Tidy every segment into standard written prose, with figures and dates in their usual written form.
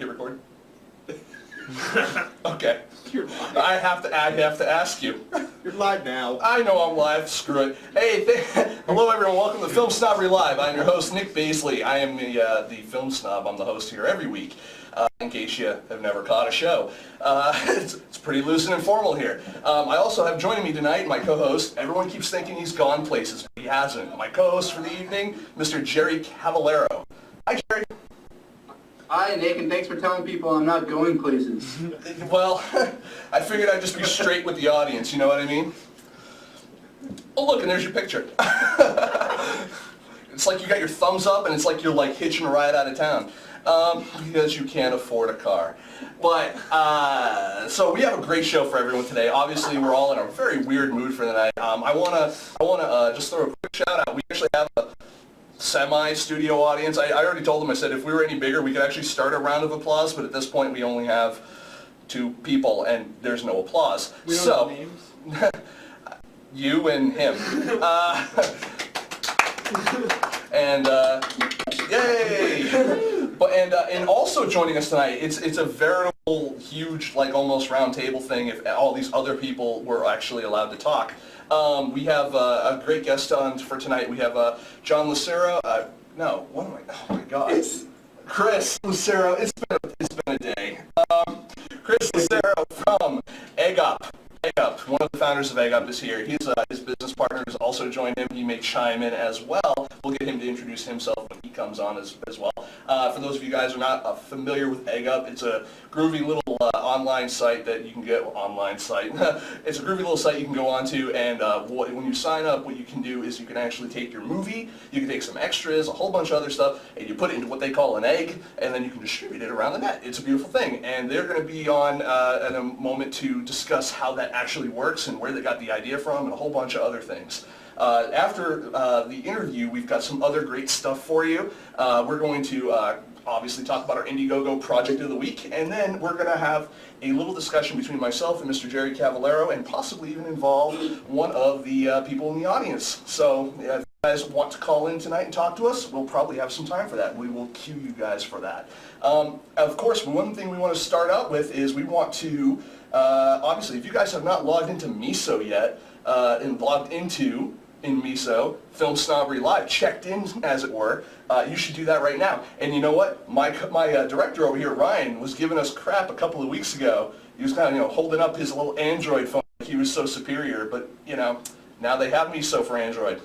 hit record? Okay. You're live. I have to ask you. You're live now. I know I'm live. Screw it. Hey, hello everyone. Welcome to Film Snobbery Live. I'm your host, Nick Baisley. I am the film snob. I'm the host here every week. In case you have never caught a show. It's pretty loose and informal here. I also have joining me tonight my co-host. Everyone keeps thinking he's gone places, but he hasn't. My co-host for the evening, Mr. Jerry Cavallero. Hi, Jerry. Hi, Nick, and thanks for telling people I'm not going places. Well, I figured I'd just be straight with the audience, you know what I mean? Oh, look, and there's your picture. It's like you got your thumbs up, and it's like you're like hitching a ride out of town. Because you can't afford a car. But, so we have a great show for everyone today. Obviously, we're all in a very weird mood for the night. I wanna just throw a quick shout out. We actually have a semi-studio audience. I already told them, I said if we were any bigger, we could actually start a round of applause, but at this point, we only have 2 people, and there's no applause. We don't have names? You and him. Yay! But and also joining us tonight, it's a veritable, huge, like almost round table thing. If all these other people were actually allowed to talk, we have a great guest on for tonight. We have John Lucero. No, what am I? Oh my God! Chris Lucero. It's been a day. Chris Lucero from Egg Up. Egg Up, one of the founders of Egg Up is here. His business partner has also joined him. He may chime in as well. We'll get him to introduce himself when he comes on as well. For those of you guys who are not familiar with Egg Up, it's a groovy little online site that you can get, it's a groovy little site you can go onto, and when you sign up, what you can do is you can actually take your movie, you can take some extras, a whole bunch of other stuff, and you put it into what they call an egg, and then you can distribute it around the net. It's a beautiful thing, and they're going to be on in a moment to discuss how that actually works and where they got the idea from and a whole bunch of other things. After the interview, we've got some other great stuff for you. We're going to obviously talk about our Indiegogo project of the week, and then we're going to have a little discussion between myself and Mr. Jerry Cavallero, and possibly even involve one of the people in the audience. So if you guys want to call in tonight and talk to us, we'll probably have some time for that. We will cue you guys for that. Of course, one thing we want to start out with is we want to, obviously, if you guys have not logged into Miso yet, and logged into in Miso, Film Snobbery Live, checked in, as it were, you should do that right now. And you know what? My director over here, Ryan, was giving us crap a couple of weeks ago. He was kind of, holding up his little Android phone like he was so superior. But, now they have Miso for Android.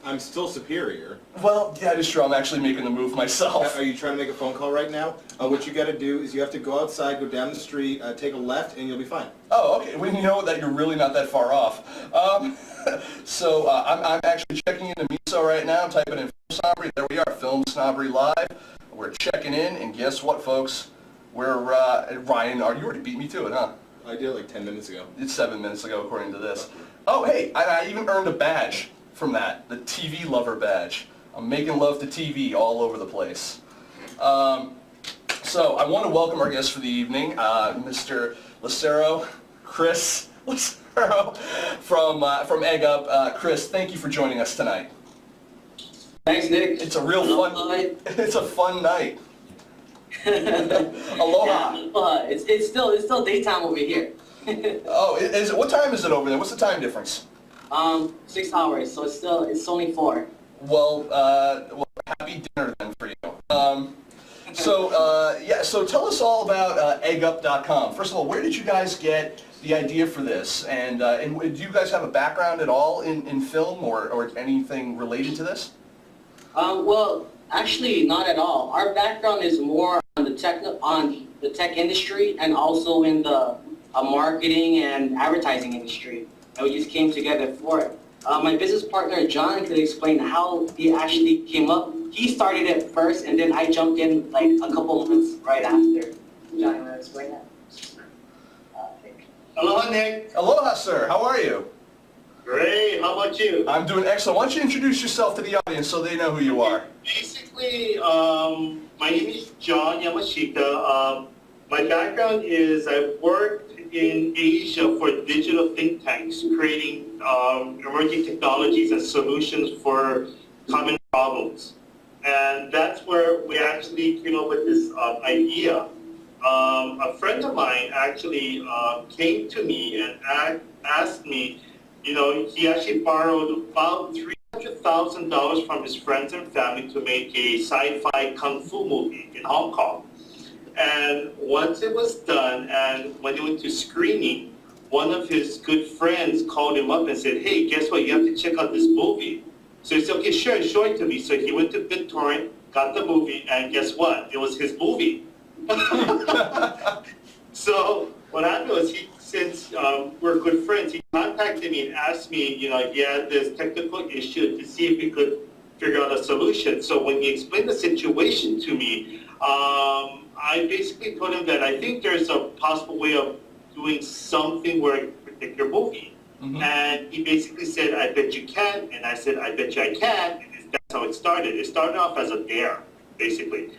I'm still superior. Well, yeah, it is true. I'm actually making the move myself. Are you trying to make a phone call right now? What you got to do is you have to go outside, go down the street, take a left, and you'll be fine. Oh, okay. Well, you know that you're really not that far off. So I'm actually checking into Miso right now. I'm typing in Film Snobbery. There we are, Film Snobbery Live. We're checking in, and guess what, folks? We're Ryan. You already beat me to it, huh? I did it like 10 minutes ago. It's 7 minutes ago, according to this. Oh, hey, I even earned a badge from that, the TV Lover badge. I'm making love to TV all over the place. So I want to welcome our guest for the evening, Mr. Lucero, Chris Lucero from Egg Up. Chris, thank you for joining us tonight. Thanks, Nick. It's a real fun night. It's a fun night. Aloha. Yeah, it's still daytime over here. Oh, what time is it over there? What's the time difference? 6 hours, so it's only 4. Well, happy dinner then for you. So tell us all about eggup.com. First of all, where did you guys get the idea for this? And do you guys have a background at all in film or anything related to this? Well, actually, not at all. Our background is more on the tech industry and also in the marketing and advertising industry. And we just came together for it. My business partner, John, could explain how he actually came up. He started it first, and then I jumped in like a couple months right after. John, you want to explain that? Aloha, Nick. Aloha, sir. How are you? Great. How about you? I'm doing excellent. Why don't you introduce yourself to the audience so they know who you are? Basically, my name is John Yamashita. My background is I've worked in Asia for digital think tanks, creating emerging technologies and solutions for common problems. And that's where we actually came up with this idea a friend of mine actually came to me and asked me, you know, he actually borrowed about $300,000 from his friends and family to make a sci-fi kung fu movie in Hong Kong. And once it was done, and when they went to screening, one of his good friends called him up and said, hey, guess what, you have to check out this movie. So he said, okay, sure, show it to me. So he went to BitTorrent, got the movie, and guess what? It was his movie. So what happened was, since we're good friends, he contacted me and asked me, you know, he had this technical issue to see if he could figure out a solution. So when he explained the situation to me, I basically told him that I think there's a possible way of doing something where I could predict your movie. Mm-hmm. And he basically said, I bet you can. And I said, I bet you I can. And that's how it started. It started off as a dare, basically.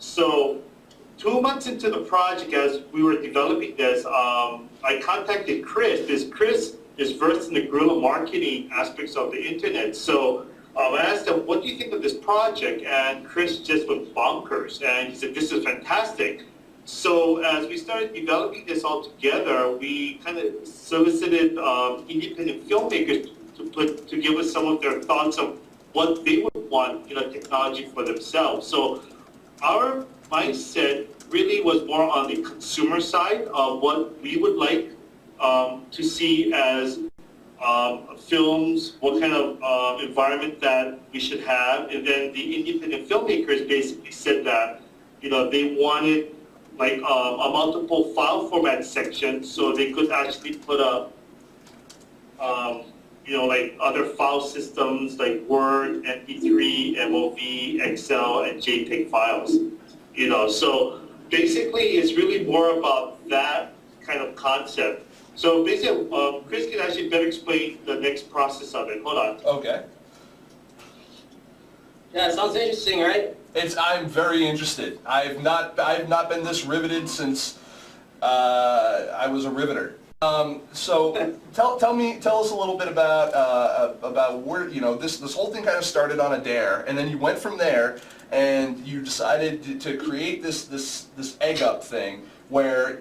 So 2 months into the project, as we were developing this, I contacted Chris, because Chris is versed in the guerrilla marketing aspects of the internet. So I asked him, what do you think of this project? And Chris just went bonkers. And he said, this is fantastic. So as we started developing this all together, we kind of solicited independent filmmakers to give us some of their thoughts of what they would want in a technology for themselves. So our mindset really was more on the consumer side of what we would like to see as films, what kind of environment that we should have, and then the independent filmmakers basically said that, you know, they wanted like a multiple file format section so they could actually put up, you know, like other file systems like Word, MP3, MOV, Excel, and JPEG files. You know, so basically it's really more about that kind of concept. So basically, Chris can actually better explain the next process of it. Hold on. Okay. Yeah, it sounds interesting, right? I'm very interested. I've not been this riveted since I was a riveter. So tell us a little bit about where, you know, this whole thing kind of started on a dare, and then you went from there and you decided to create this egg up thing where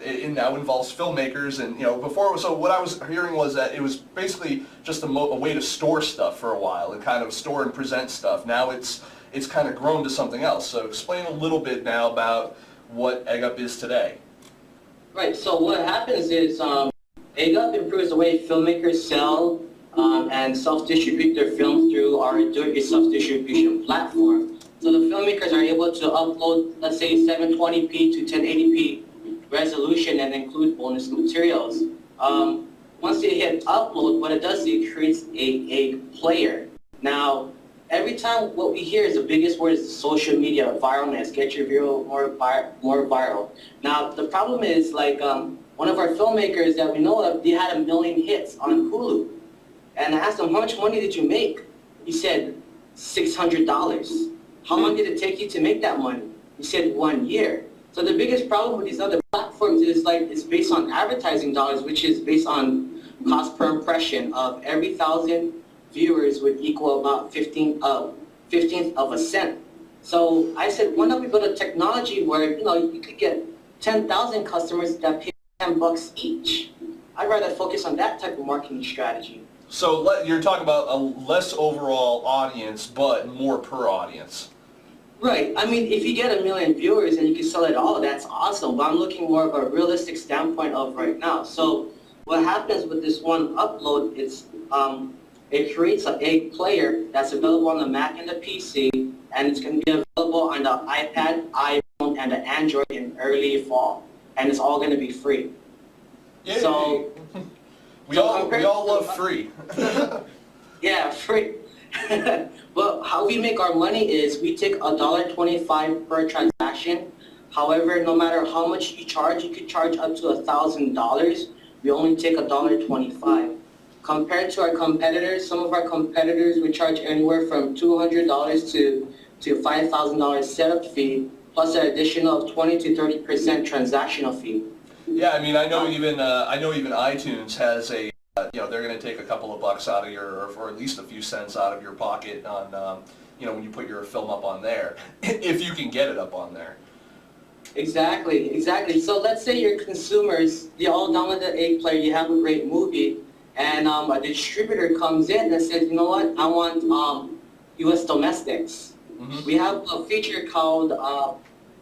it now involves filmmakers. And you know, before, so what I was hearing was that it was basically just a way to store stuff for a while and kind of store and present stuff. Now it's kind of grown to something else. So explain a little bit now about what Egg Up is today. Right, so what happens is Egg Up improves the way filmmakers sell and self-distribute their films through our do-it-yourself distribution platform. So the filmmakers are able to upload, let's say, 720p to 1080p resolution and include bonus materials. Once they hit upload, what it does is it creates a player. Now, every time what we hear is the biggest word is social media viralness, get your video more viral. Now, the problem is, like, one of our filmmakers that we know of, they had 1 million hits on Hulu. And I asked him, how much money did you make? He said, $600. How long did it take you to make that money? He said, 1 year. So the biggest problem with these other platforms is, like, it's based on advertising dollars, which is based on cost per impression of every 1,000 viewers would equal about 15th of a cent. So I said, why not we build a technology where, you know, you could get 10,000 customers that pay $10 each. I'd rather focus on that type of marketing strategy. So you're talking about a less overall audience, but more per audience. Right. I mean, if you get 1 million viewers and you can sell it all, that's awesome. But I'm looking more of a realistic standpoint of right now. So what happens with this one upload is it creates an egg player that's available on the Mac and the PC, and it's going to be available on the iPad, iPhone, and the Android in early fall. And it's all going to be free. Yay. So we all love free. Yeah, free. But how we make our money is we take $1.25 per transaction. However, no matter how much you could charge up to $1,000. We only take $1.25. Compared to our competitors, some of our competitors would charge anywhere from $200 to $5,000 setup fee, plus an additional 20 to 30% transactional fee. Yeah, I mean, I know even iTunes has a, you know, they're going to take a couple of bucks out of your, or at least a few cents out of your pocket on, you know, when you put your film up on there, if you can get it up on there. Exactly. So let's say your consumers, you all download the egg player, you have a great movie, and a distributor comes in and says, you know what, I want U.S. domestics. Mhm. We have a feature called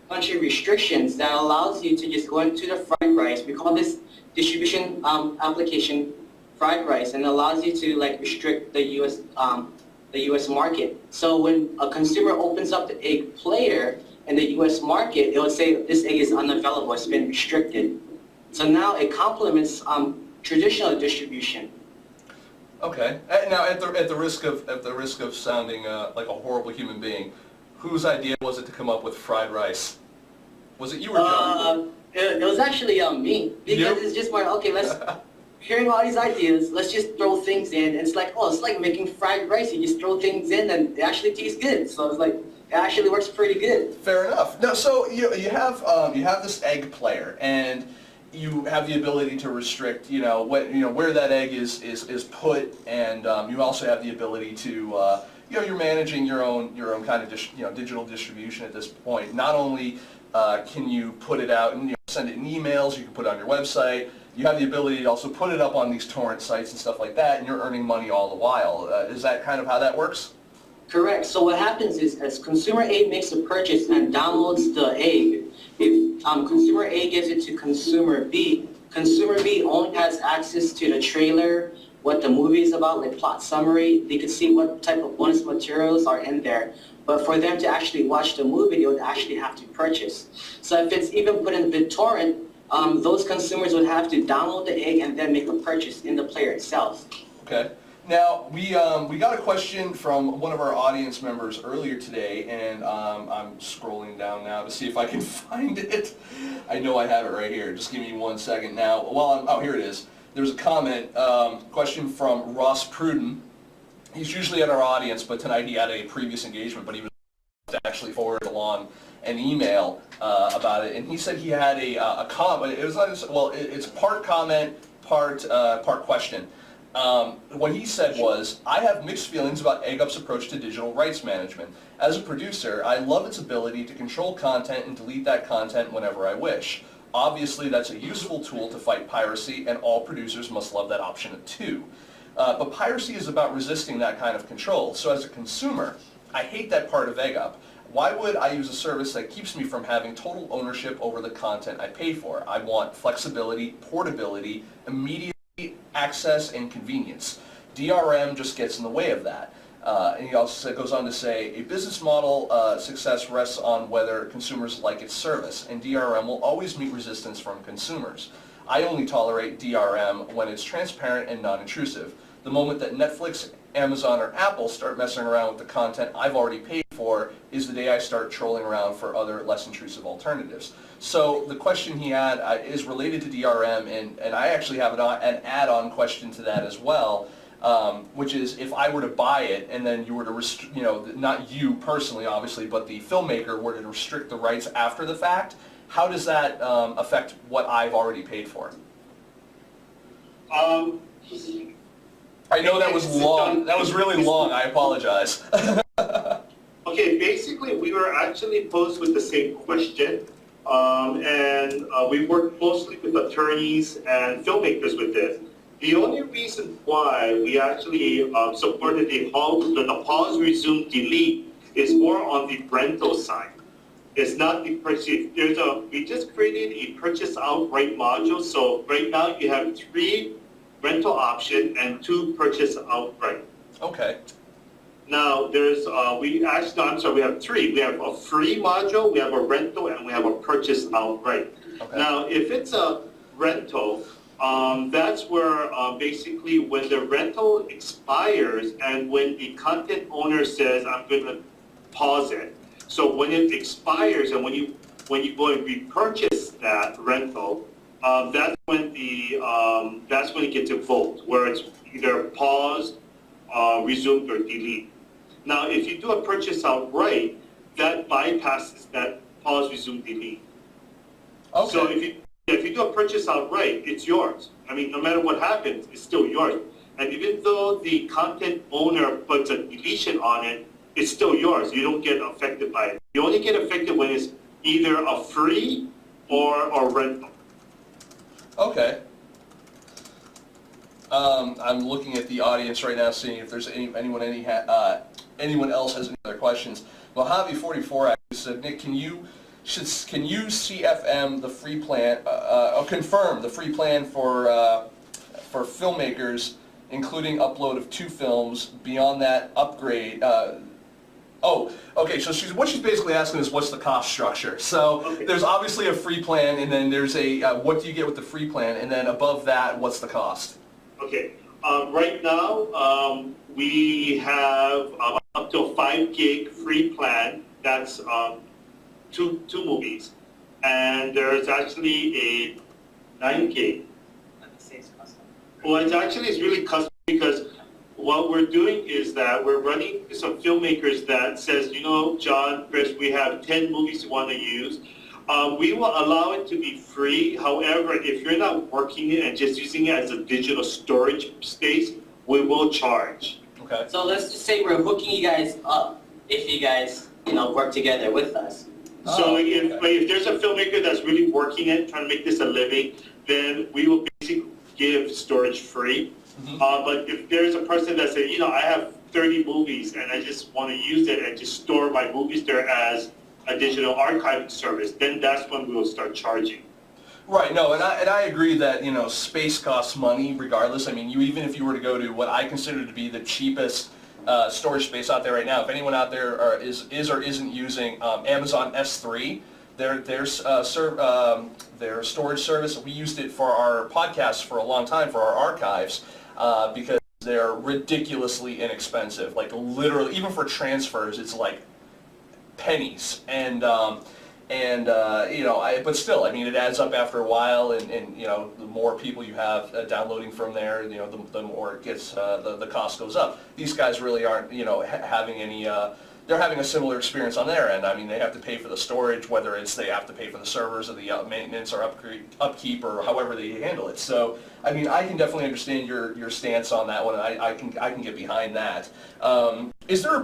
country restrictions that allows you to just go into the fried rice. We call this distribution application fried rice, and allows you to like restrict the U.S. market. So when a consumer opens up the egg player in the U.S. market, it will say this egg is unavailable, it's been restricted. So now it complements traditional distribution. Okay. Now, at the risk of sounding like a horrible human being, whose idea was it to come up with fried rice? Was it you or John? It was actually me, because it's just more, okay, let's, hearing all these ideas, let's just throw things in, and it's like, oh, it's like making fried rice, you just throw things in and it actually tastes good. So it's like, it actually works pretty good. Fair enough. No, so you have this egg player, and you have the ability to restrict, where that egg is put, and you also have the ability to, you're managing your own kind of digital distribution at this point. Not only can you put it out and send it in emails, you can put it on your website. You have the ability to also put it up on these torrent sites and stuff like that, and you're earning money all the while. Is that kind of how that works? Correct. So what happens is, as consumer A makes a purchase and downloads the egg, if consumer A gives it to consumer B only has access to the trailer, what the movie is about, like plot summary. They can see what type of bonus materials are in there. But for them to actually watch the movie, they would actually have to purchase. So if it's even put in BitTorrent, those consumers would have to download the egg and then make a purchase in the player itself. Okay. Now, we got a question from one of our audience members earlier today, and I'm scrolling down now to see if I can find it. I know I have it right here. Just give me 1 second now. Oh, here it is. There's a comment, question from Ross Pruden. He's usually at our audience, but tonight he had a previous engagement, but he was actually forwarded along an email about it, and he said he had a comment. It was it's part comment, part question. What he said was, I have mixed feelings about EggUp's approach to digital rights management. As a producer, I love its ability to control content and delete that content whenever I wish. Obviously, that's a useful tool to fight piracy, and all producers must love that option too. But piracy is about resisting that kind of control. So as a consumer, I hate that part of EggUp. Why would I use a service that keeps me from having total ownership over the content I pay for? I want flexibility, portability, immediate access, and convenience. DRM just gets in the way of that. And he also goes on to say, a business model success rests on whether consumers like its service, and DRM will always meet resistance from consumers. I only tolerate DRM when it's transparent and non-intrusive. The moment that Netflix, Amazon, or Apple start messing around with the content I've already paid for is the day I start trolling around for other less intrusive alternatives. So the question he had is related to DRM, and I actually have an add-on question to that as well, which is if I were to buy it and then you were to not you personally obviously, but the filmmaker were to restrict the rights after the fact, how does that affect what I've already paid for? I know that was long. That was really long. I apologize. Okay, basically we were actually posed with the same question, and we worked closely with attorneys and filmmakers with this. The only reason why we actually supported the pause, resume, delete is more on the rental side. It's not the purchase. We just created a purchase outright module. So right now you have 3 rental option and 2 purchase outright. Okay. Now we have 3. We have a free module, we have a rental, and we have a purchase outright. Okay. Now, if it's a rental, that's where basically when the rental expires and when the content owner says, I'm going to pause it. So when it expires and when you go and repurchase that rental, that's when it gets invoked, where it's either paused, resumed, or delete. Now, if you do a purchase outright, that bypasses that pause, resume, delete. Okay. So if you do a purchase outright, it's yours. I mean, no matter what happens, it's still yours. And even though the content owner puts a deletion on it, it's still yours. You don't get affected by it. You only get affected when it's either a free or rental. Okay. I'm looking at the audience right now, seeing if there's anyone else has any other questions. Mojave44 actually said, Nick, can you CFM the free plan, confirm the free plan for filmmakers, including upload of 2 films? Beyond that, upgrade. Oh, okay. So what she's basically asking is, what's the cost structure? So Okay. there's obviously a free plan, and then there's a what do you get with the free plan, and then above that, what's the cost? Okay. Right now, we have up to a 5 gig free plan. That's two movies, and there's actually a 9 gig. Well, it's really custom because what we're doing is that we're running some filmmakers that says, you know, John, Chris, we have 10 movies we want to use. We will allow it to be free. However, if you're not working it and just using it as a digital storage space, we will charge. Okay. So let's just say we're hooking you guys up if you guys, work together with us. So okay. if there's a filmmaker that's really working it, trying to make this a living, then we will basically give storage free. Mhm. But if there's a person that says, I have 30 movies and I just want to use it and just store my movies there as a digital archiving service, then that's when we will start charging. Right. No, and I agree that space costs money regardless. I mean, even if you were to go to what I consider to be the cheapest storage space out there right now, if anyone out there is or isn't using Amazon S3, their storage service, we used it for our podcasts for a long time for our archives because they're ridiculously inexpensive. Like literally, even for transfers, it's like pennies. But still, I mean, it adds up after a while, and the more people you have downloading from there, the more it gets, the cost goes up. These guys really aren't, having any, they're having a similar experience on their end. I mean, they have to pay for the storage, whether it's they have to pay for the servers or the maintenance or upkeep or however they handle it. So, I mean, I can definitely understand your stance on that one, and I can get behind that. Is there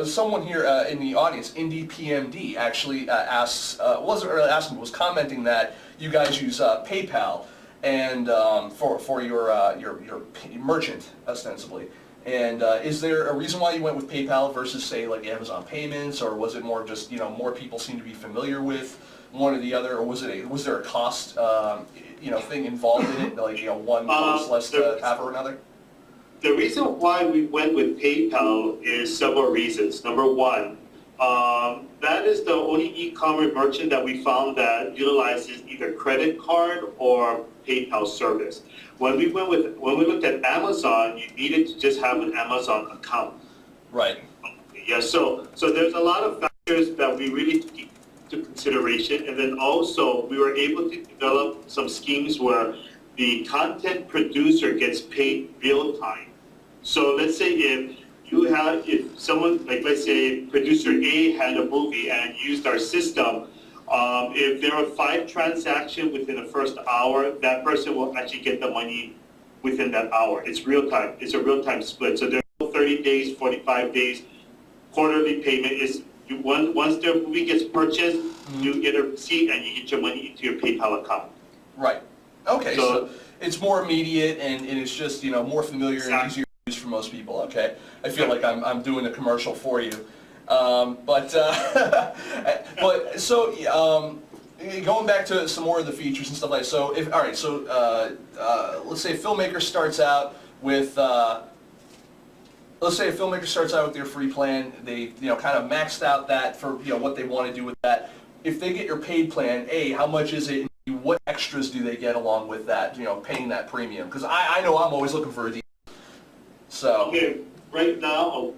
someone here in the audience, Indie PMD, actually wasn't really asking, was commenting that you guys use PayPal and for your merchant ostensibly. And is there a reason why you went with PayPal versus, say, like Amazon Payments, or was it more just more people seem to be familiar with one or the other, or was there a cost thing involved in it, like one costs less to have or another? The reason why we went with PayPal is several reasons. Number one, that is the only e-commerce merchant that we found that utilizes either credit card or PayPal service. When we looked at Amazon, you needed to just have an Amazon account. Right. Yeah. So there's a lot of factors that we really took into consideration, and then also we were able to develop some schemes where the content producer gets paid real time. So let's say if someone, like let's say producer A had a movie and used our system, if there are 5 transactions within the first hour, that person will actually get the money within that hour. It's real time. It's a real time split. So there's no 30 days, 45 days, quarterly payment. Once the movie gets purchased, you get a receipt and you get your money into your PayPal account. Right. Okay. So it's more immediate and it's just more familiar Exactly. and easier to use for most people. Okay. I feel like I'm doing a commercial for you. But going back to some more of the features and stuff like that. So let's say a filmmaker starts out with their free plan. They kind of maxed out that for what they want to do with that. If they get your paid plan, how much is it? And what extras do they get along with that? Paying that premium? Because I know I'm always looking for a deal. So Okay, right now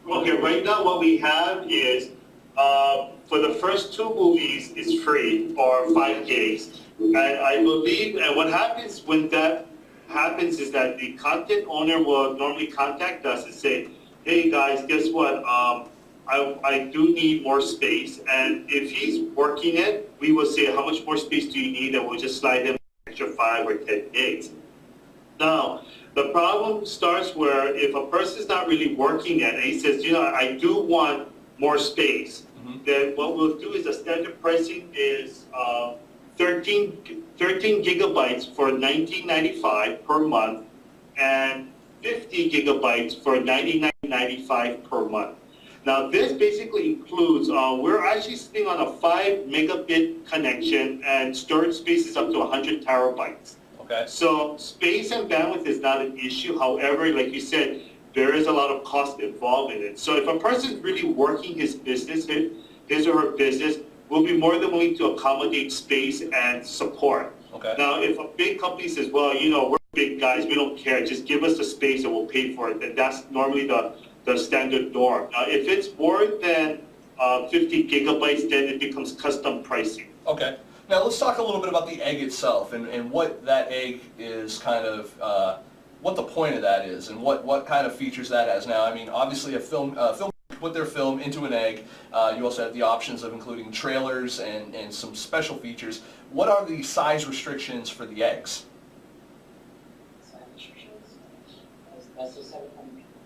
what we have is for the first 2 movies it's free or 5 gigs. And I believe what happens when that happens is that the content owner will normally contact us and say, hey guys, guess what? I do need more space. And if he's working it, we will say, how much more space do you need? And we'll just slide him an extra 5 or 10 gigs. Now, the problem starts where if a person's not really working it and he says, I do want more space, then what we'll do is the standard pricing is 13 gigabytes for $19.95 per month and 50 gigabytes for $99.95 per month. Now this basically includes, we're actually sitting on a 5 megabit connection and storage space is up to 100 terabytes. Okay. So space and bandwidth is not an issue. However, like you said, there is a lot of cost involved in it. So if a person's really working his business, his or her business, we'll be more than willing to accommodate space and support. Okay. Now, if a big company says, well, you know, we're big guys, we don't care, just give us the space and we'll pay for it, then that's normally the standard norm. Now, if it's more than 50 gigabytes, then it becomes custom pricing. Okay. Now let's talk a little bit about the egg itself and what that egg is kind of, what the point of that is and what kind of features that has. Now, I mean, obviously a film put their film into an egg. You also have the options of including trailers and some special features. What are the size restrictions for the eggs? Size restrictions? That's the seven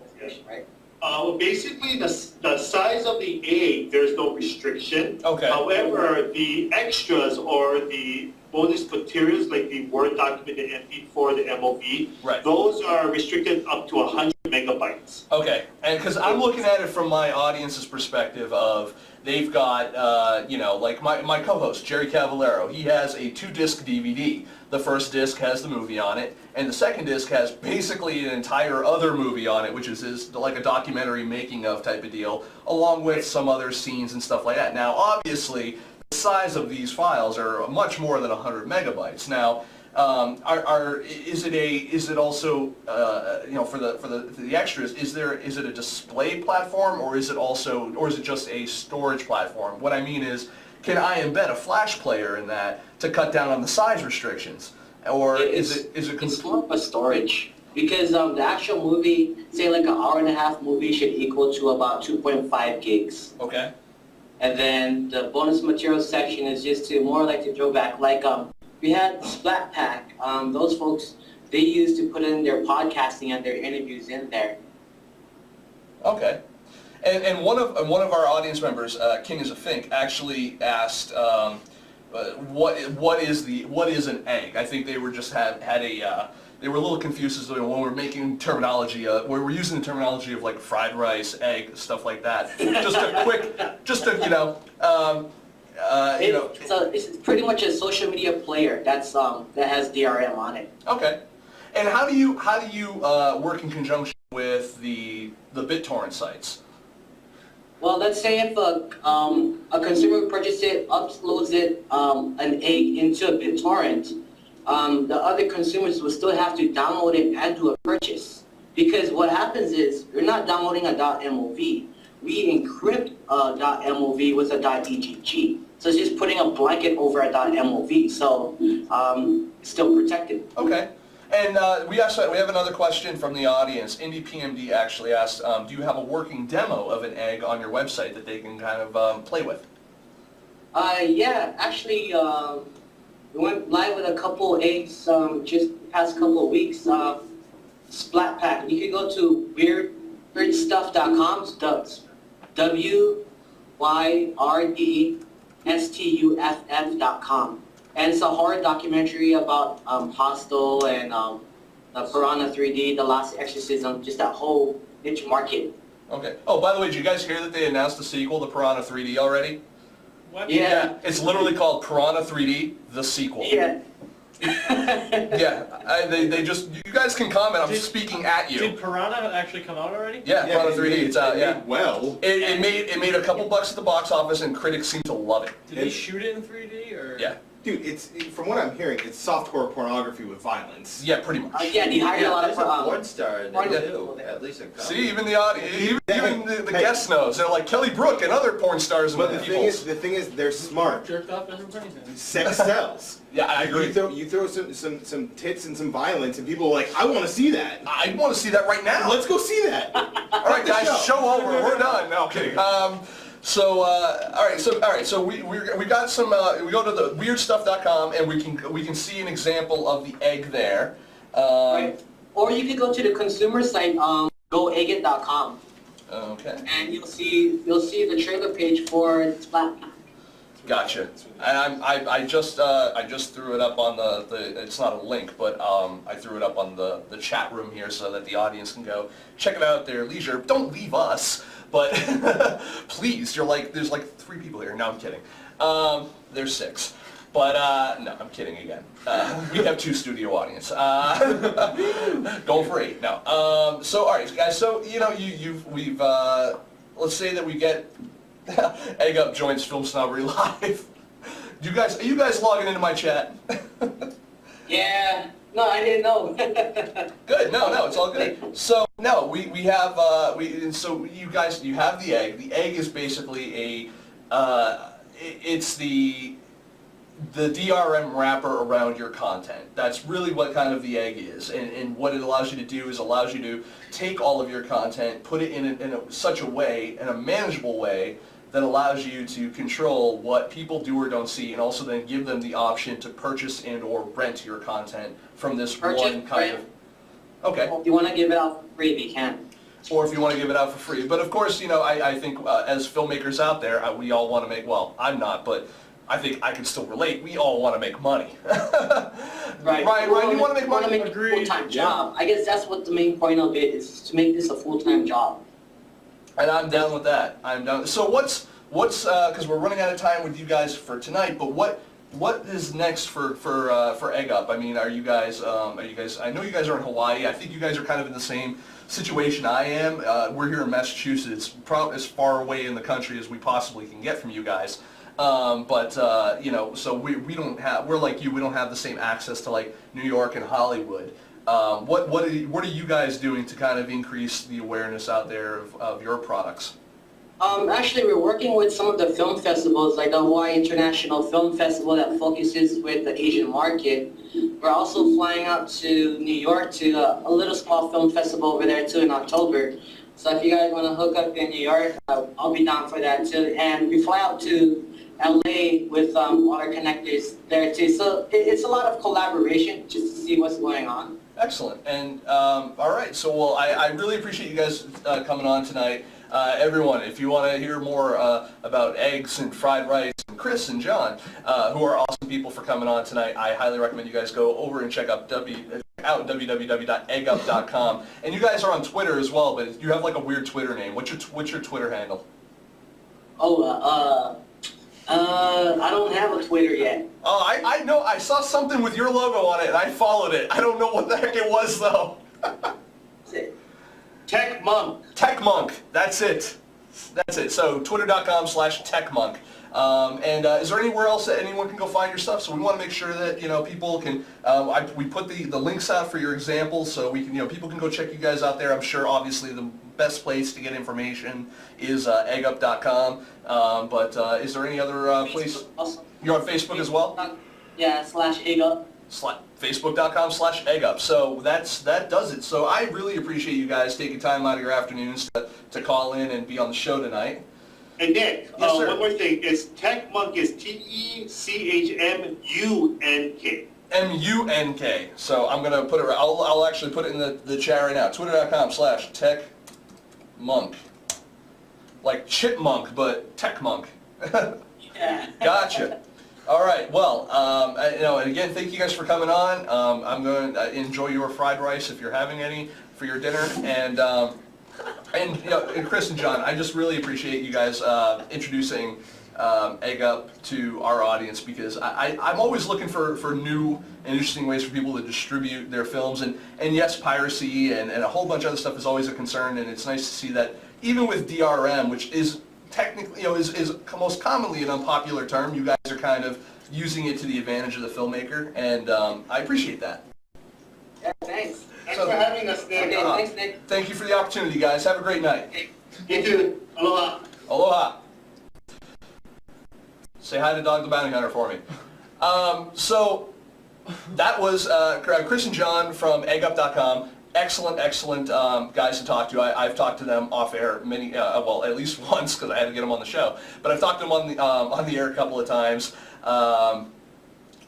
restriction, right? Well, basically, the size of the egg, there's no restriction. Okay. However, the extras or the bonus materials, like the Word document, the MP4, the MOV, Right. those are restricted up to 100 megabytes. Okay, and because I'm looking at it from my audience's perspective of they've got, you know, like my co-host, Jerry Cavallero, he has a 2-disc DVD. The first disc has the movie on it, and the second disc has basically an entire other movie on it, which is like a documentary making of type of deal, along with some other scenes and stuff like that. Now, obviously, the size of these files are much more than 100 megabytes. Now, is it also you know, for the extras, is it a display platform, or is it just a storage platform? What I mean is, can I embed a flash player in that to cut down on the size restrictions, or is it It's more of a storage because the actual movie, say like an hour-and-a-half movie, should equal to about 2.5 gigs. okay? And then the bonus materials section is just to more like to throw back, like we had Splat Pack. Those folks, they used to put in their podcasting and their interviews in there. Okay. And one of our audience members, King is a Fink, actually asked what is an egg? I think they were just they were a little confused as to when we're making terminology. We're using the terminology of like fried rice, egg, stuff like that. It's pretty much a social media player that has DRM on it. Okay. And how do you work in conjunction with the BitTorrent sites? Well, let's say if a consumer purchases it, uploads it, an egg into a BitTorrent, the other consumers will still have to download it and do a purchase. Because what happens is, you're not downloading a .mov. We encrypt a .mov with a .egg. So it's just putting a blanket over a .mov, so it's still protected. Okay. And we have another question from the audience. Indie PMD actually asked, do you have a working demo of an egg on your website that they can kind of play with? Yeah, actually, we went live with a couple eggs just the past couple of weeks. Splat Pack. You can go to weirdstuff.com. WYRDSTUFF.com. And it's a horror documentary about Hostel and the Piranha 3D, The Last Exorcism, just that whole niche market. Okay. Oh, by the way, did you guys hear that they announced the sequel to Piranha 3D already? What? Yeah. It's literally called Piranha 3D, the sequel. Yeah. Yeah. They just, you guys can comment, I'm speaking at you. Did Piranha actually come out already? Yeah, Piranha 3D, it's out, yeah. Well, It made a couple bucks at the box office and critics seem to love it. Did they shoot it in 3D or? Yeah. dude, from what I'm hearing, it's softcore pornography with violence. Yeah, pretty much. Yeah, they hired a lot of There's a porn star in porn- there too, at least a couple. See, even the audience, even the Hey. guest knows. They're like Kelly Brook and other porn stars and But the peoples. thing is, they're smart. Jerked off everybody? Sex sells. Yeah, I agree. You throw some tits and some violence, and people are like, I want to see that. I want to see that right now. Let's go see that. All right, guys, show over. We're done. No, I'm kidding. All right. So we got some. We go to the weirdstuff.com and we can see an example of the egg there. Right. Or you could go to the consumer site, goegget.com. Okay. And you'll see the trailer page for Splat. Gotcha. And I just threw it up on the it's not a link, but I threw it up on the chat room here so that the audience can go check it out at their leisure. Don't leave us, but please, there's like 3 people here. No, I'm kidding. There's 6. But no, I'm kidding again. We have 2 studio audience. Going for 8. No. So all right, guys. So we've let's say that we get Egg Up joins FilmSnobbery live. Are you guys logging into my chat? Yeah. No, I didn't know. Good. No, it's all good. So no, we have so you guys, you have the egg. The egg is basically it's the DRM wrapper around your content. That's really what kind of the egg is, and what it allows you to do is allows you to take all of your content, put it in such a way, in a manageable way, that allows you to control what people do or don't see, and also then give them the option to purchase and or rent your content from this one kind of... Okay. If you want to give it out for free, you can. Or if you want to give it out for free. But of course, I think as filmmakers out there, we all want to make, well, I'm not, but I think I can still relate. We all want to make money. Right. Ryan, you want to make money? Want to make it a full-time job. I guess that's what the main point of it is, to make this a full-time job. And I'm down with that. I'm down. So what's because we're running out of time with you guys for tonight, but what is next for Egg Up? I mean, are you guys I know you guys are in Hawaii. I think you guys are kind of in the same situation I am. We're here in Massachusetts, probably as far away in the country as we possibly can get from you guys. So we don't have, we're like you, we don't have the same access to like New York and Hollywood. What are you guys doing to kind of increase the awareness out there of your products? Actually, we're working with some of the film festivals, like the Hawaii International Film Festival that focuses with the Asian market. We're also flying out to New York to a little small film festival over there too in October. So if you guys want to hook up in New York, I'll be down for that too. And we fly out to LA with water connectors there too. So it's a lot of collaboration just to see what's going on. Excellent. And all right, so well, I really appreciate you guys coming on tonight. Everyone, if you want to hear more about eggs and fried rice, and Chris and John, who are awesome people for coming on tonight, I highly recommend you guys go over and check out www.eggup.com. And you guys are on Twitter as well, but you have like a weird Twitter name. What's your Twitter handle? Oh, I don't have a Twitter yet. Oh, I know. I saw something with your logo on it, and I followed it. I don't know what the heck it was, though. That's it. Tech Monk. Tech Monk. That's it. That's it. So twitter.com/techmonk. Is there anywhere else that anyone can go find your stuff? So we want to make sure that people can. We put the links out for your examples, so we can people can go check you guys out there. I'm sure obviously the best place to get information is eggup.com. Is there any other place? Also. You're on Facebook as well? Yeah, /eggup. Facebook.com/eggup. So that does it. So I really appreciate you guys taking time out of your afternoons to call in and be on the show tonight. And Nick, Yes, sir. one more thing. It's Tech Monk is TECHMUNK. MUNK. So I'm gonna put it. I'll actually put it in the chat right now. Twitter.com/techmonk. Like chipmunk, but tech monk. Yeah. Gotcha. All right. Well, and again, thank you guys for coming on. I'm going to enjoy your fried rice if you're having any for your dinner, and Chris and John, I just really appreciate you guys introducing Egg Up to our audience, because I'm always looking for new and interesting ways for people to distribute their films, and yes, piracy and a whole bunch of other stuff is always a concern, and it's nice to see that even with DRM, which is technically, is most commonly an unpopular term, you guys are kind of using it to the advantage of the filmmaker, and I appreciate that. Yeah, thanks. Thanks for having us, Nick. Okay, thanks, Nick. Thank you for the opportunity, guys. Have a great night. You too. Aloha. Aloha. Say hi to Dog the Bounty Hunter for me. So that was Chris and John from eggup.com. Excellent guys to talk to. I've talked to them off air many, well, at least once, because I had to get them on the show. But I've talked to them on the air a couple of times, or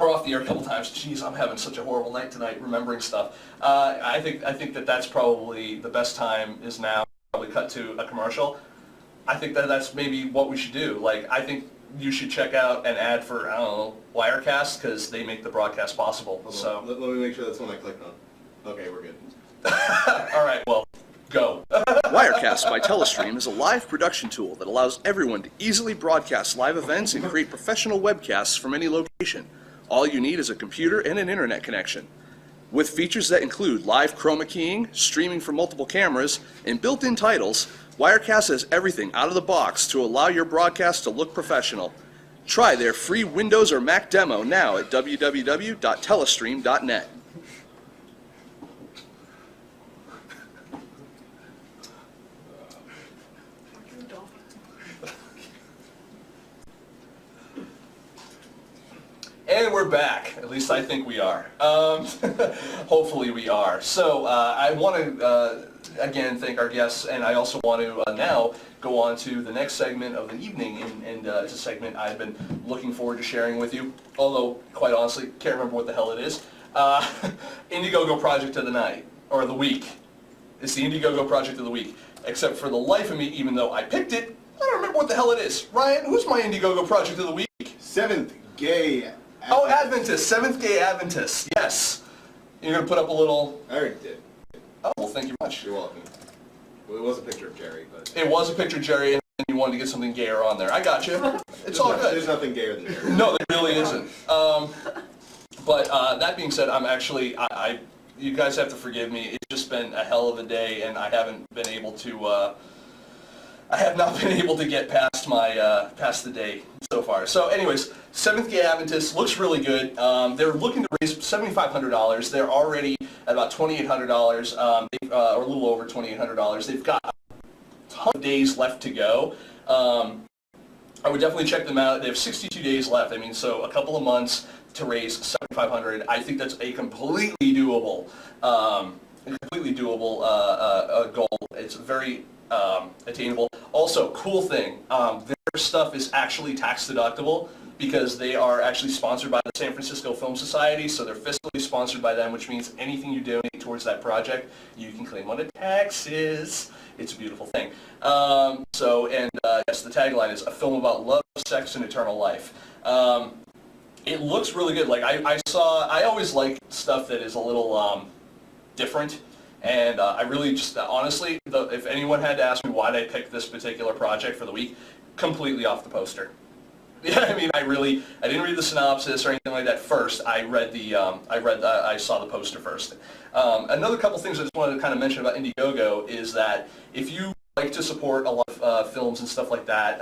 off the air a couple of times. Jeez, I'm having such a horrible night tonight, remembering stuff. I think that's probably the best time is now. Probably cut to a commercial. I think that's maybe what we should do. Like, I think you should check out an ad for, I don't know, Wirecast, because they make the broadcast possible. So Let me make sure that's one I clicked on. Okay, we're good. all right, well, go. Wirecast by Telestream is a live production tool that allows everyone to easily broadcast live events and create professional webcasts from any location. All you need is a computer and an internet connection. With features that include live chroma keying, streaming from multiple cameras, and built-in titles, Wirecast has everything out of the box to allow your broadcast to look professional. Try their free Windows or Mac demo now at www.telestream.net. And we're back. At least I think we are. Hopefully we are. So I want to, again, thank our guests, and I also want to now go on to the next segment of the evening, and it's a segment I've been looking forward to sharing with you, although, quite honestly, can't remember what the hell it is. Indiegogo Project of the Night, or the Week. It's the Indiegogo Project of the Week. Except for the life of me, even though I picked it, I don't remember what the hell it is. Ryan, who's my Indiegogo Project of the Week? Seventh Gay. Oh, Adventist, Seventh Gay Adventist, yes. You're going to put up a little... I already did. Oh, well, thank you much. You're welcome. Well, it was a picture of Jerry, but... It was a picture of Jerry, and you wanted to get something gayer on there. I got you. It's all good. There's nothing gayer than Jerry. No, there really isn't. But that being said, I'm actually... you guys have to forgive me. It's just been a hell of a day, and I haven't been able to... I have not been able to get past my past the day so far. So anyways, Seventh Gay Adventist looks really good. They're looking to raise $7,500. They're already at about $2,800, or a little over $2,800. They've got a ton of days left to go. I would definitely check them out. They have 62 days left. I mean, so a couple of months to raise $7,500. I think that's a completely doable, goal. It's very attainable. Also, cool thing, their stuff is actually tax deductible because they are actually sponsored by the San Francisco Film Society, so they're fiscally sponsored by them, which means anything you donate towards that project, you can claim on the taxes. It's a beautiful thing. Yes, the tagline is a film about love, sex, and eternal life. It looks really good. Like I always like stuff that is a little different. And I really just, honestly, if anyone had to ask me why they picked this particular project for the week, completely off the poster. Yeah, I mean, I didn't read the synopsis or anything like that first. I saw the poster first. Another couple things I just wanted to kind of mention about Indiegogo is that if you like to support a lot of films and stuff like that,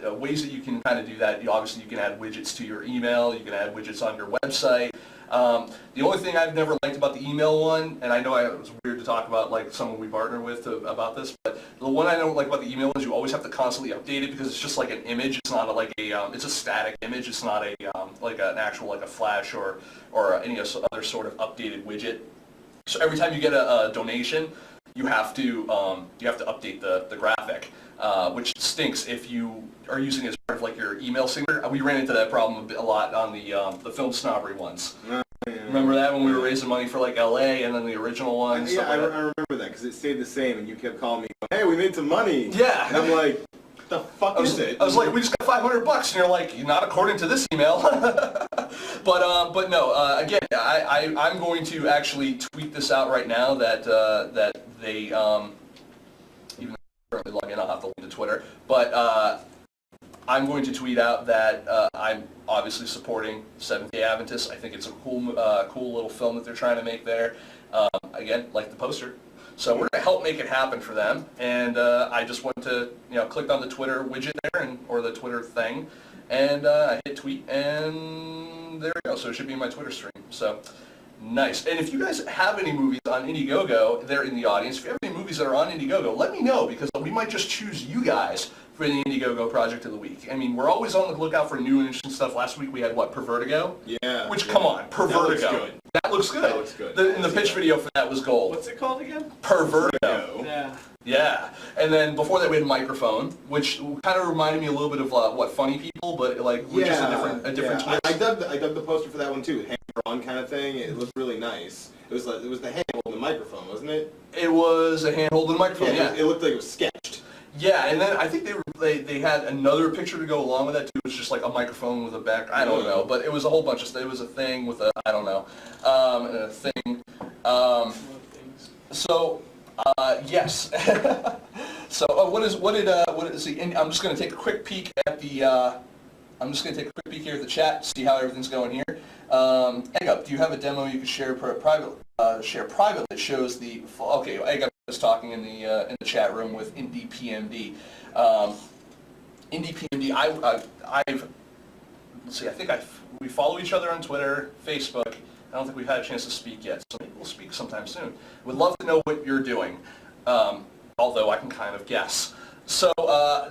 ways that you can kind of do that, obviously you can add widgets to your email, you can add widgets on your website. The only thing I've never liked about the email one, and I know it was weird to talk about like someone we partner with about this, but the one I don't like about the email one is you always have to constantly update it because it's just like an image. It's not it's a static image. It's not like an actual like a flash or any other sort of updated widget. So every time you get a donation, you have to update the graphic, which stinks if you are using it as part of like your email signature. We ran into that problem a lot on the FilmSnobbery ones. Remember that when we were raising money for like LA and then the original one? Yeah, I remember that because it stayed the same, and you kept calling me, "Hey, we made some money." Yeah. And I'm like, "What the fuck is it?" I was like, "We just got $500," and you're like, "Not according to this email." But no. Again, I'm going to actually tweet this out right now that they even though I'm currently logged in, I'll have to link to Twitter, but. I'm going to tweet out that I'm obviously supporting Seventh Day Adventists. I think it's a cool little film that they're trying to make there. Again, like the poster. So we're going to help make it happen for them. And I just went to, clicked on the Twitter widget there, or the Twitter thing, and I hit tweet, and there we go. So it should be in my Twitter stream. So nice. And if you guys have any movies on Indiegogo, they're in the audience. If you have any movies that are on Indiegogo, let me know, because we might just choose you guys for the Indiegogo Project of the Week. I mean, we're always on the lookout for new and interesting stuff. Last week we had, Pervertigo? Yeah. Which, come on, Pervertigo. That looks good. That looks good. And the pitch video for that was gold. What's it called again? Pervertigo. Yeah. Yeah. And then before that we had Microphone, which kind of reminded me a little bit of, Funny People, but with just a different twist. I dug the poster for that one too. Hand-drawn kind of thing. It looked really nice. It was the hand holding the microphone, wasn't it? It was a hand holding a microphone. Yeah, Yeah. it looked like it was sketched. Yeah, and then I think they had another picture to go along with that too. It was just like a microphone with a back. I don't know, but it was a whole bunch of stuff. It was a thing with a I don't know, and a thing. So yes. So I'm just going to take a quick peek at the. I'm just going to take a quick peek here at the chat, see how everything's going here. Egg Up, do you have a demo you can share privately? Share privately that shows the. Okay, Egg Up is talking in the chat room with Indie PMD. Indie PMD, I've. Let's see. I think we follow each other on Twitter, Facebook. I don't think we've had a chance to speak yet, so maybe we'll speak sometime soon. Would love to know what you're doing, although I can kind of guess. So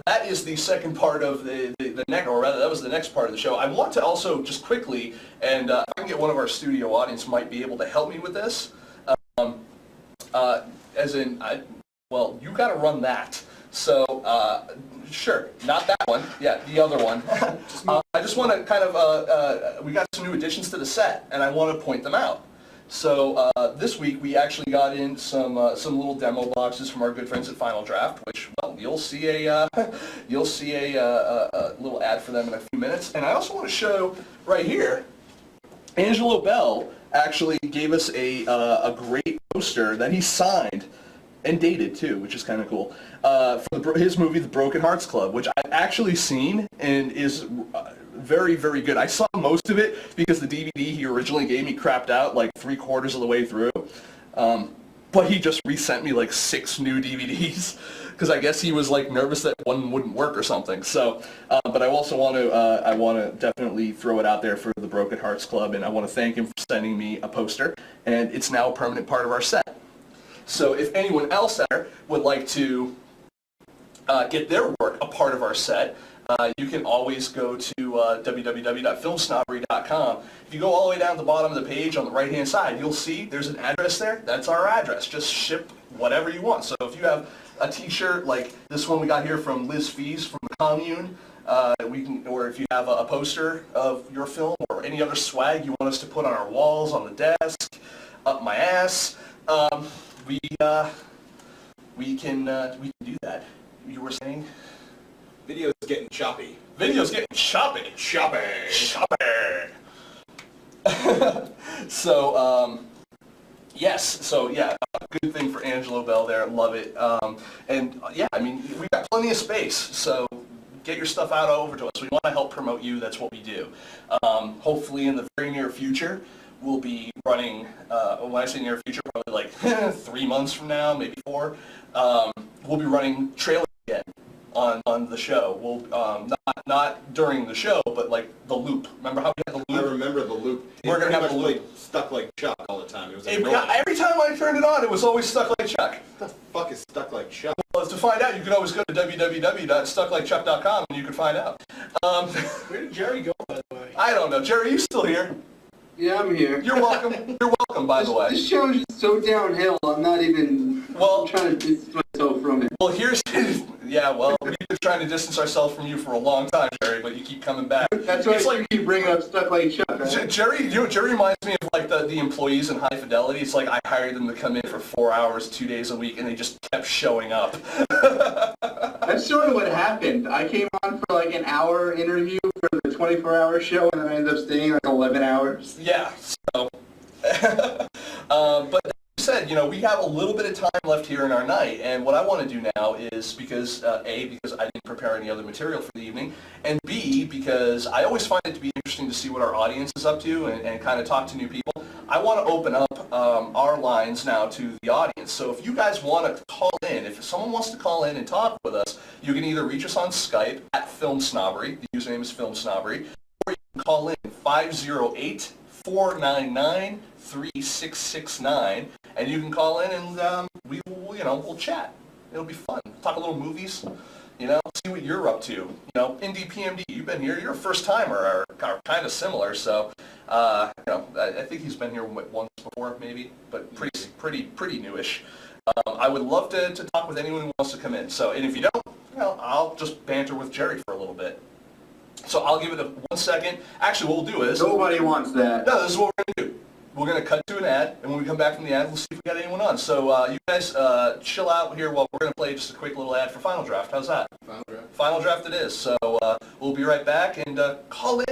that is the second part of the next, or rather, that was the next part of the show. I want to also just quickly, and if I can get one of our studio audience might be able to help me with this. As in, well, you got to run that. So sure, not that one. Yeah, the other one. I just want to kind of, we got some new additions to the set, and I want to point them out. So this week we actually got in some little demo boxes from our good friends at Final Draft, which well you'll see a little ad for them in a few minutes. And I also want to show right here, Angelo Bell actually gave us a great poster that he signed and dated too, which is kind of cool, for his movie The Broken Hearts Club, which I've actually seen and is very, very good. I saw most of it because the DVD he originally gave me crapped out like 3/4 of the way through, but he just resent me like 6 new DVDs because I guess he was like nervous that one wouldn't work or something. So, but I also want to definitely throw it out there for the Broken Hearts Club, and I want to thank him for sending me a poster, and it's now a permanent part of our set. So if anyone else there would like to get their work a part of our set, you can always go to www.filmsnobbery.com. If you go all the way down to the bottom of the page on the right-hand side, you'll see there's an address there. That's our address. Just ship whatever you want. So if you have a T-shirt like this one we got here from Liz Fees from the Commune, or if you have a poster of your film or any other swag you want us to put on our walls, on the desk, up my ass, we can do that. You were saying? Video's getting choppy. Video's getting choppy. Choppy. Choppy. So, yes. So, yeah, good thing for Angelo Bell there. Love it. And, yeah, I mean, we've got plenty of space. So, get your stuff out over to us. We want to help promote you. That's what we do. Hopefully, in the very near future, we'll be running, when I say near future, probably like 3 months from now, maybe 4, we'll be running trailers again on the show. We'll, not during the show, but like the loop. Remember how we had the I loop? remember the loop. We're going to have the loop. Stuck like Chuck all the time. It was Every time I turned it on, it was always stuck like Chuck. What the fuck is stuck like Chuck? Well, to find out, you can always go to www.stucklikechuck.com and you can find out. Where did Jerry go, by the way? I don't know. Jerry, you still here? Yeah, I'm here. You're welcome. You're welcome, by the way. This show is just so downhill. I'm not even Well, trying to distance myself from it. Well, here's, yeah, well, we've been trying to distance ourselves from you for a long time, Jerry, but you keep coming back. That's why It's like, you keep bringing up stuff like Chuck. Right? Jerry reminds me of like the employees in High Fidelity. It's like I hired them to come in for 4 hours, 2 days a week, and they just kept showing up. That's sort of what happened. I came on for like an hour interview for the 24-hour show, and then I ended up staying like 11 hours. Yeah, so, but that said, you know, we have a little bit of time left here in our night, and what I want to do now is because, A, because I didn't prepare any other material for the evening, and B, because I always find it to be interesting to see what our audience is up to and kind of talk to new people, I want to open up our lines now to the audience. So if you guys want to call in, if someone wants to call in and talk with us, you can either reach us on Skype at FilmSnobbery, the username is FilmSnobbery, or you can call in 508-499-3669, and you can call in and we'll chat. It'll be fun. Talk a little movies, you know, see what you're up to. You know, Indie PMD, you've been here. You're a first timer, or kind of similar. So, I think he's been here once before, maybe, but pretty newish. I would love to talk with anyone who wants to come in. So, and if you don't, I'll just banter with Jerry for a little bit. So I'll give it 1 second. Actually, what we'll do is Nobody wants that. no. This is what we're gonna do. we're going to cut to an ad, and when we come back from the ad, we'll see if we got anyone on. So you guys chill out here while we're going to play just a quick little ad for Final Draft. How's that? Final draft. Final Draft it is. So we'll be right back, and call in.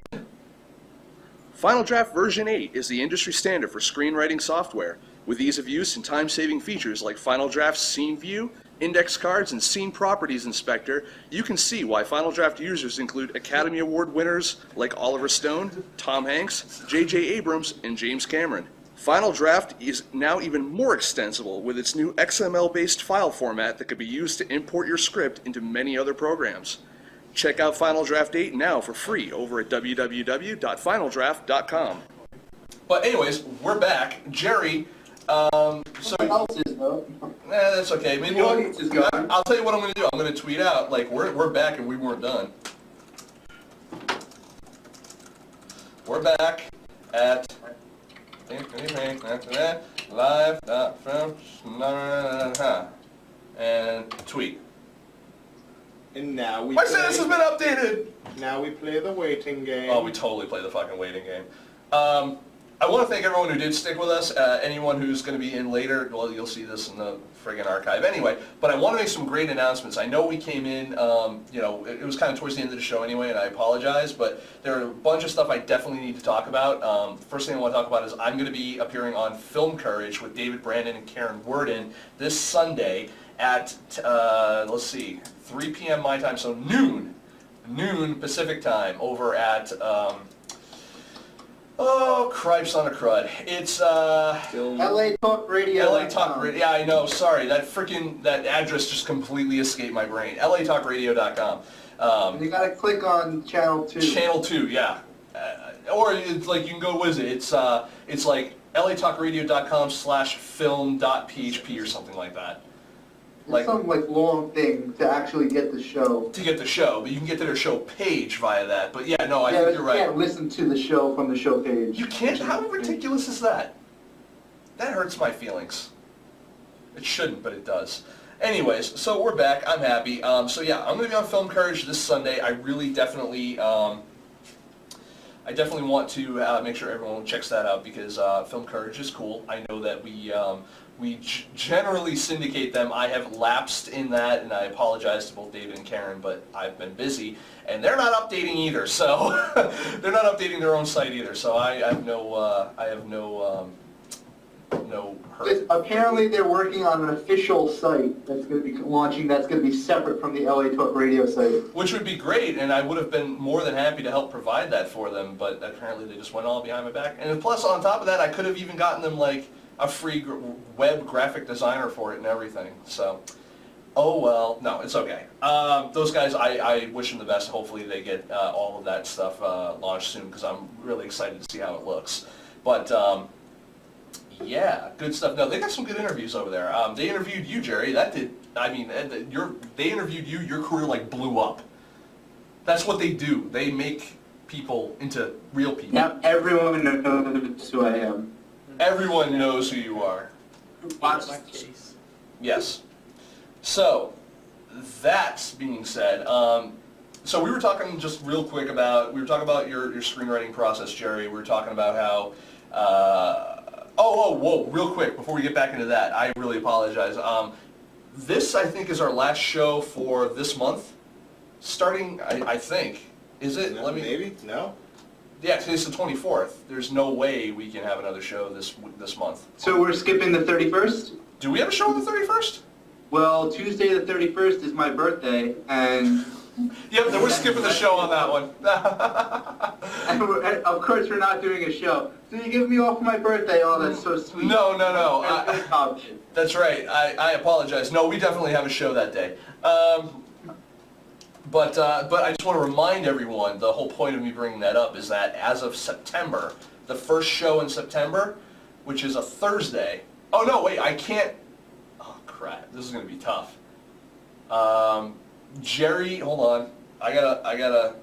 Final Draft version 8 is the industry standard for screenwriting software. With ease of use and time-saving features like Final Draft's Scene View, Index Cards, and Scene Properties Inspector, you can see why Final Draft users include Academy Award winners like Oliver Stone, Tom Hanks, J.J. Abrams, and James Cameron. Final Draft is now even more extensible with its new XML-based file format that can be used to import your script into many other programs. Check out Final Draft 8 now for free over at www.finaldraft.com. But anyways, we're back. Jerry, so... Someone else is, though. that's okay. Maybe The audience is gone. I'll tell you what I'm going to do. I'm going to tweet out, like, we're back and we weren't done. We're back at live.film and tweet. And now we My status has been updated! Now we play the waiting game. Oh, we totally play the fucking waiting game. I want to thank everyone who did stick with us. Anyone who's going to be in later, well, you'll see this in the friggin' archive anyway. But I want to make some great announcements. I know we came in, it was kind of towards the end of the show anyway, and I apologize. But there are a bunch of stuff I definitely need to talk about. First thing I want to talk about is I'm going to be appearing on Film Courage with David Brandon and Karen Worden this Sunday at, 3 p.m. my time, so noon Pacific time over at, oh, cripes on a crud. It's, LA Talk Radio. LA Talk Radio. Yeah, I know. Sorry, that address just completely escaped my brain. LATalkRadio.com. You gotta click on Channel 2. Channel 2, yeah. Or it's like you can go visit. It's like LATalkRadio.com/film.php or something like that. It's some long thing to actually get the show. To get the show, but you can get to their show page via that. But yeah, no, I think you're right. You can't listen to the show from the show page. You can't? How ridiculous is that? That hurts my feelings. It shouldn't, but it does. Anyways, so we're back. I'm happy. So yeah, I'm going to be on Film Courage this Sunday. I really definitely want to make sure everyone checks that out because Film Courage is cool. I know that we generally syndicate them. I have lapsed in that, and I apologize to both David and Karen, but I've been busy, and they're not updating either. So they're not updating their own site either. So I have no hurt. Apparently they're working on an official site that's going to be launching that's going to be separate from the LA Talk Radio site. Which would be great, and I would have been more than happy to help provide that for them, but apparently they just went all behind my back. And plus, on top of that, I could have even gotten them, like, a free web graphic designer for it and everything. So, oh well. No, it's okay. Those guys, I wish them the best. Hopefully they get all of that stuff launched soon, because I'm really excited to see how it looks. But, yeah, good stuff. No, they got some good interviews over there. They interviewed you, Jerry. They interviewed you, your career, like, blew up. That's what they do. They make people into real people. Now everyone knows who I am. Everyone knows who you are. Watch. Yes. So, that being said, so we were talking just real quick about, your screenwriting process, Jerry. We were talking about how, whoa, real quick, before we get back into that, I really apologize. This, I think, is our last show for this month, starting, I think. Is it? No, maybe? No? Yeah, today's the 24th. There's no way we can have another show this month. So we're skipping the 31st? Do we have a show on the 31st? Well, Tuesday the 31st is my birthday, and... Yep, then we're skipping the show on that one. and of course we're not doing a show. So you give me off for my birthday, oh, that's so sweet. No. That's right. I apologize. No, we definitely have a show that day. But I just want to remind everyone, the whole point of me bringing that up is that as of September, the first show in September, which is a Thursday. Oh no, wait, I can't. Oh crap, this is gonna be tough. Jerry, hold on. I gotta.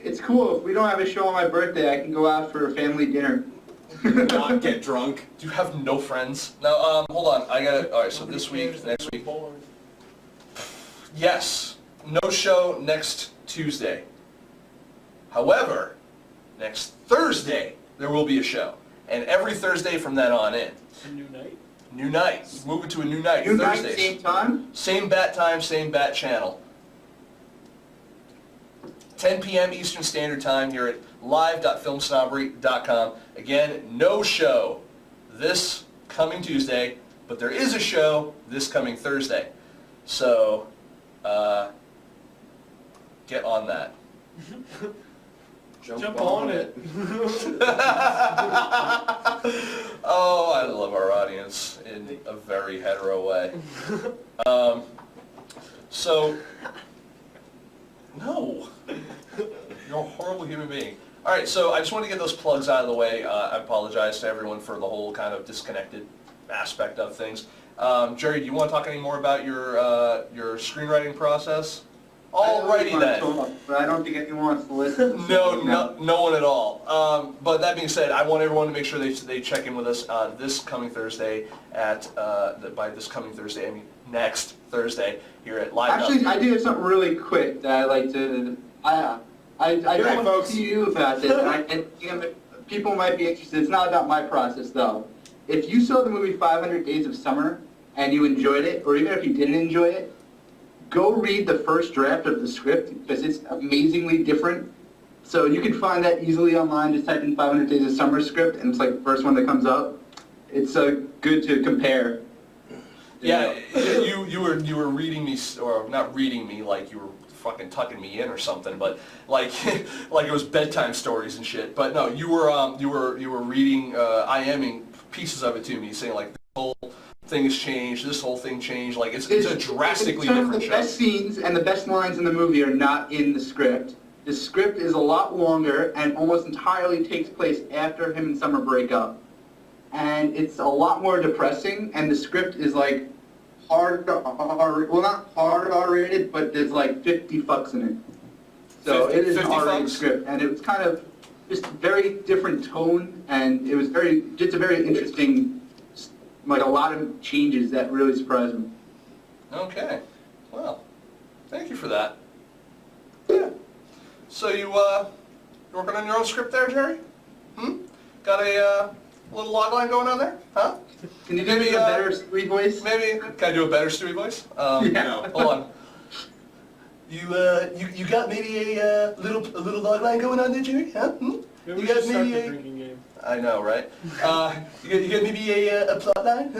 It's cool. If we don't have a show on my birthday, I can go out for a family dinner. Not get drunk. Do you have no friends? No, hold on. I gotta. All right, so this week, next week. Yes. No show next Tuesday. However, next Thursday there will be a show. and every Thursday from then on in. A new night? New night. Moving to a new night. New night, Thursdays. same time? Same bat time, same bat channel. 10 p.m. Eastern Standard Time here at live.filmsnobbery.com. Again, no show this coming Tuesday, but there is a show this coming Thursday. So, get on that. Jump on it. Oh, I love our audience in a very hetero way. So, no. You're a horrible human being. All right, so I just want to get those plugs out of the way. I apologize to everyone for the whole kind of disconnected aspect of things. Jerry, do you want to talk any more about your screenwriting process? Alrighty then. But I don't think anyone wants to listen. No one at all. But that being said, I want everyone to make sure they check in with us this coming Thursday at by this coming Thursday, I mean next Thursday here at Live. Actually, I do have something really quick that I'd like to. I don't want folks. to see you about this, and people might be interested. It's not about my process though. If you saw the movie 500 Days of Summer and you enjoyed it, or even if you didn't enjoy it, go read the first draft of the script because it's amazingly different. So you can find that easily online. Just type in 500 Days of Summer script, and it's like the first one that comes up. It's good to compare. Yeah, you were reading me, or not reading me like you were fucking tucking me in or something, but like like it was bedtime stories and shit. But no, you were reading, IMing pieces of it to me, saying like this whole thing has changed, this whole thing changed. Like it's a drastically different The show. best scenes and the best lines in the movie are not in the script. The script is a lot longer and almost entirely takes place after him and Summer break up. And it's a lot more depressing, and the script is like well, not hard R-rated, but there's like 50 fucks in it. So 50 it is an 50 R-rated fucks? script, and it was kind of just very different tone, and it was just a very interesting, like a lot of changes that really surprised me. Okay, well, thank you for that. Yeah. So you working on your own script there, Jerry? Got a little logline going on there? Huh? Can you do Maybe, a better Stewie voice? Maybe, can I do a better Stewie voice? Yeah. Hold on. You got maybe a little logline going on there, Jerry? Huh? Maybe we You got should start maybe the a... drinking game. I know, right? You got maybe a plot line?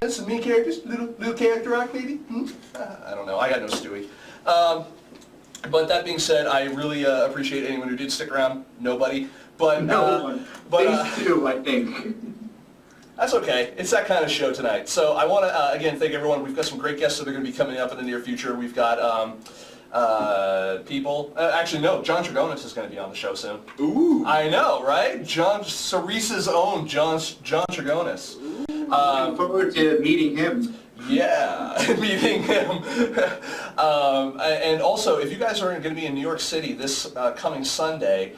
Huh? Some main characters? Little character arc, maybe? I don't know. I got no Stewie. But that being said, I really appreciate anyone who did stick around. Nobody. But No one. Phase 2, I think. that's okay. It's that kind of show tonight. So I want to, again, thank everyone. We've got some great guests that are going to be coming up in the near future. We've got people. Actually, no, John Dragonis is going to be on the show soon. Ooh. I know, right? Ceresa's own John Dragonis. Looking forward to meeting him. Yeah, meeting him. And also, if you guys are going to be in New York City this coming Sunday,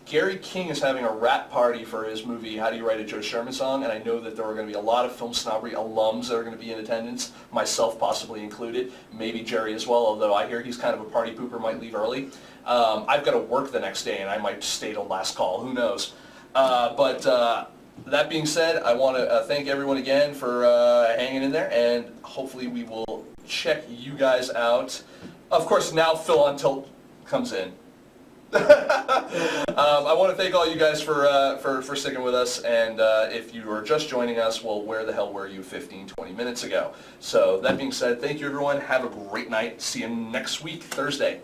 Gary King is having a rap party for his movie How Do You Write a Joe Sherman Song, and I know that there are going to be a lot of Film Snobbery alums that are going to be in attendance, myself possibly included, maybe Jerry as well, although I hear he's kind of a party pooper, might leave early. I've got to work the next day, and I might stay till last call, who knows. But that being said, I want to thank everyone again for hanging in there, and hopefully we will check you guys out. Of course, now Phil on Tilt comes in. I want to thank all you guys for sticking with us, and if you are just joining us, well, where the hell were you 15, 20 minutes ago? So that being said, thank you everyone. Have a great night. See you next week, Thursday.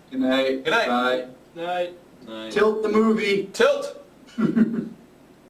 Good night. Good night. Bye. Night. Night. Tilt the movie. Tilt!